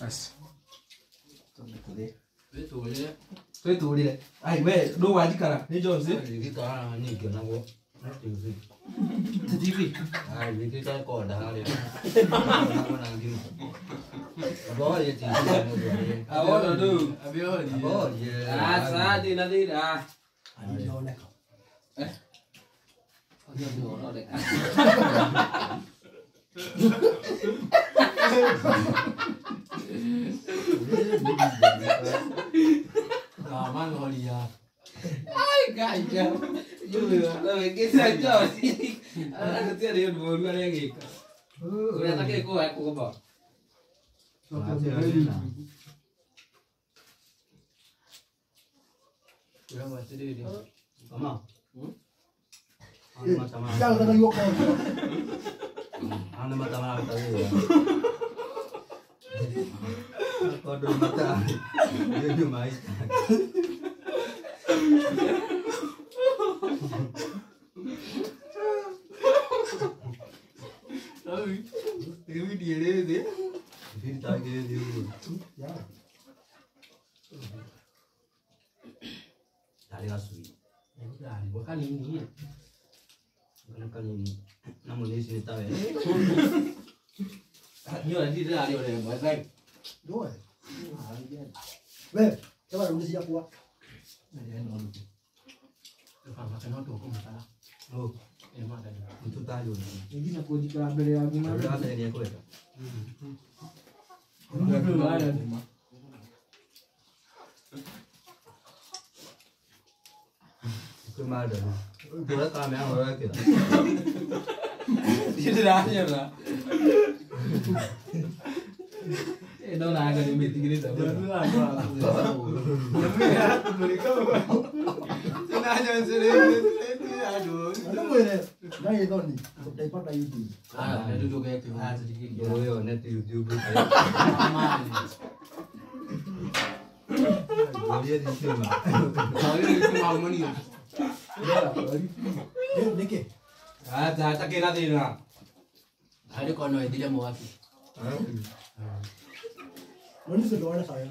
As. Tôi tủ đi đấy. Ai về đồ ăn gì cả. Đi cho gì? Cái cá này kiểu nó có. Nó kiểu gì? Thật gì? Ai vì cái cá cỏ đá đấy. Nó đang gì? Bó gì thì À bó rồi đâu? bó gì? À sao thì nó đi ra. Đi đâu này? Không hiểu được nó đấy. Mang hồi đi à? Ai cái chứ? Rồi cái sao cho gì? Cái tiền đi buồn mà đang nghỉ. Udah tak kira aku apa? Udah mati dia dia. Sama. Jangan dengan yuk kau. Anda mata mana tadi ya? Kau dulu mata. Dia cuma itu. Ini dia dia. फिर ताकि dia. Ya. Dari asli. Bukan ini. Bukan ini. Namun di sini tahu ya. Như là đi ra điều này mới danh. Đúng rồi. Về, các bạn đi siap kuat. Để nó được. Được khoảng là cái nó đủ không phải là. Oh, Em mà đây. itu tahu. Ini nak kau jika beri lagi mana? Ada ada ini aku ya. Udah ada. Itu mah ada. Dua kami yang orang kita. Dia dah lah. Đâu là cái mình thì cái đấy rồi. Mana boleh ni? Dah ini kau ni. Sampai pada itu. Ah, duduk kayak itu. Ah, sedikit. Yo yo net YouTube. Aman. Dia di sini mah. Soalnya itu mau meni. Ya, lagi. Ni ke? Ah, tak kira dia lah. Ada kono dia mau aku. Mana sedua ada saya.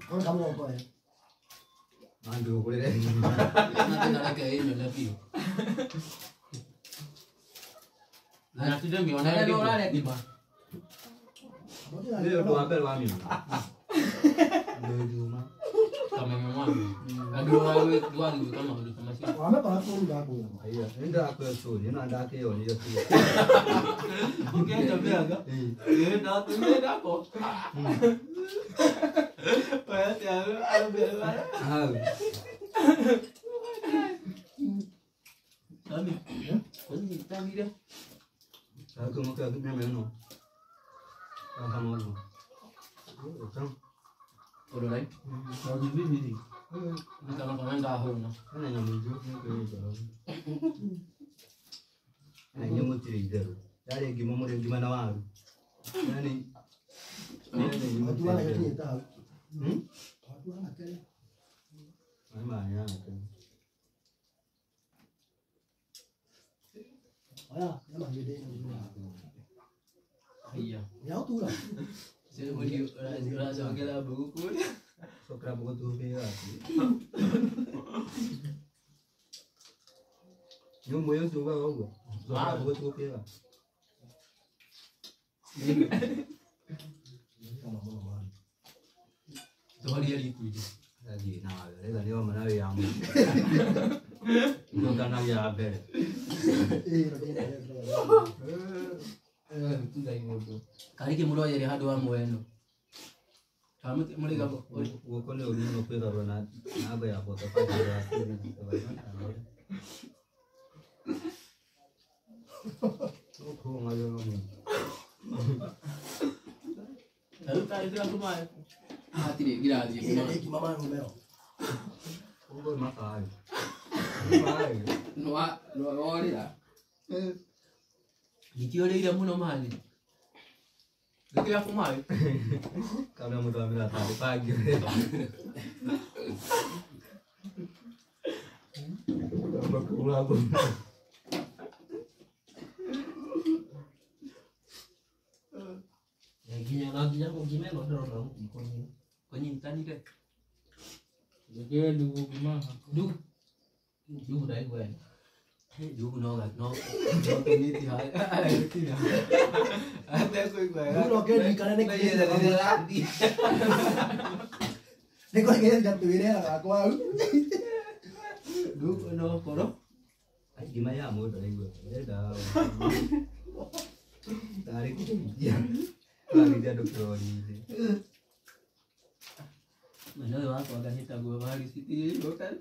Kau kamu apa ya? Mandu boleh deh. Nanti nak ke ini lagi. Nanti dia mau nak di mana? Dia dua apel kami. Dua rumah. Kami memang. Dua gitu kan mau sama si. Kau apa aku dah aku. Iya, ini dah aku suruh, ini ada ke yo, ini tu. Oke, tapi agak. Dia dah tu dia dah kok. Pas ya, ada bela. Ah, Tadi dia. aku mau ke aku memang no. Kamu mau. Kan, Udah lain. Lagi ni. Kita nak main tahu no. kan yang muncul ni ke jalan. Hanya mau cerita. Dari gimana waru. Yani. Aku mana ni tahu. Hmm? Aku mana ke? Mana ya? Ayah, nama dia ni. Iya. Ya tu lah. Saya mau di rasa kira buku. So kerap aku tuh bela. Yung mo yung tuwa ako. So kerap aku tuh bela. Coba dia itu. Lagi na, lagi mo na yang. Yung kana ya bel. Itu dah itu. Kali ke mulai dari hadu amu eno. Kamu mulai kamu. Wo ko le oni no pe ka na ba ya bo to pa ya si ni to ba na. Ko ngayo mo. Lalu kali itu aku mah. Ah tidak gila aja. Ini mama ngomel. Ko makai. Mai. Noa ni lah. Dikiyo dia mu no mali. Dikira aku mah. Kami mo do amira tadi pagi. Bago. Ya gini Nanti aku gimana dorong Kau nyinta nih deh. Jadi dulu gimana? Duh. Duh dari gue. Duh no ini tihai. Tidak. Ada aku gue. Dulu oke di kanan nih. Iya dari tadi. Nih kok kayak jatuhin ya aku mau. Duh no koro. Gimana ya mau dari gue. Ya dah. Tarik ya. Lagi dia dokter ini. Mana aku akan hita gue hari situ kan.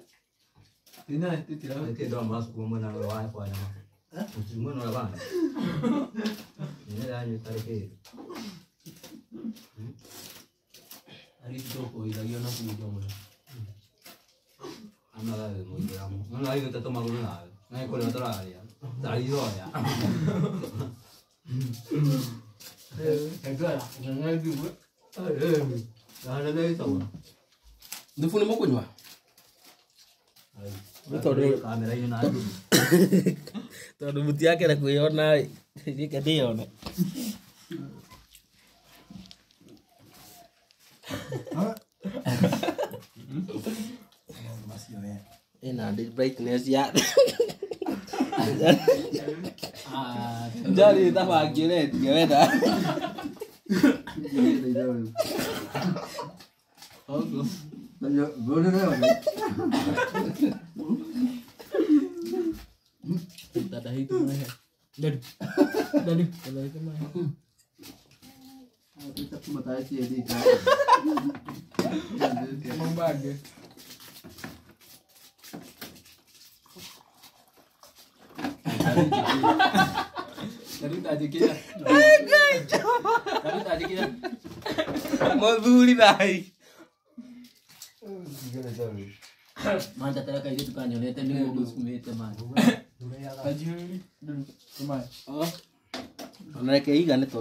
Tina itu tidak. Nanti doang masuk gue mana lewat apa ya. Cuma nolak banget. Ini dah tarik ke. Hari itu kau lagi orang punya mana. Anak lagi mau bilang. Anak lagi kita temu dulu lah. Naik kalau terlalu ya. Tadi doang ya. Agak jangan juga. Ada lagi tahu. Itu phone mo kunywa. Betul deh. Kamera ini nak. Todo butia que la cuyo na ini que tío na. Masih ya. Ina di brightness ya. Jadi tak pagi ni, gimana? Aku. Boleh dah. Tak ada itu mah. Dari kalau itu mah. Kita cuma tahu sih jadi. Emang bagus. Dari tadi kita. Dari tadi kita. Mau buli baik. Mantap terus kayak gitu kan, nyoleta ni bagus kumita man. Aji dulu. Kemana? Oh. Mereka ikan itu.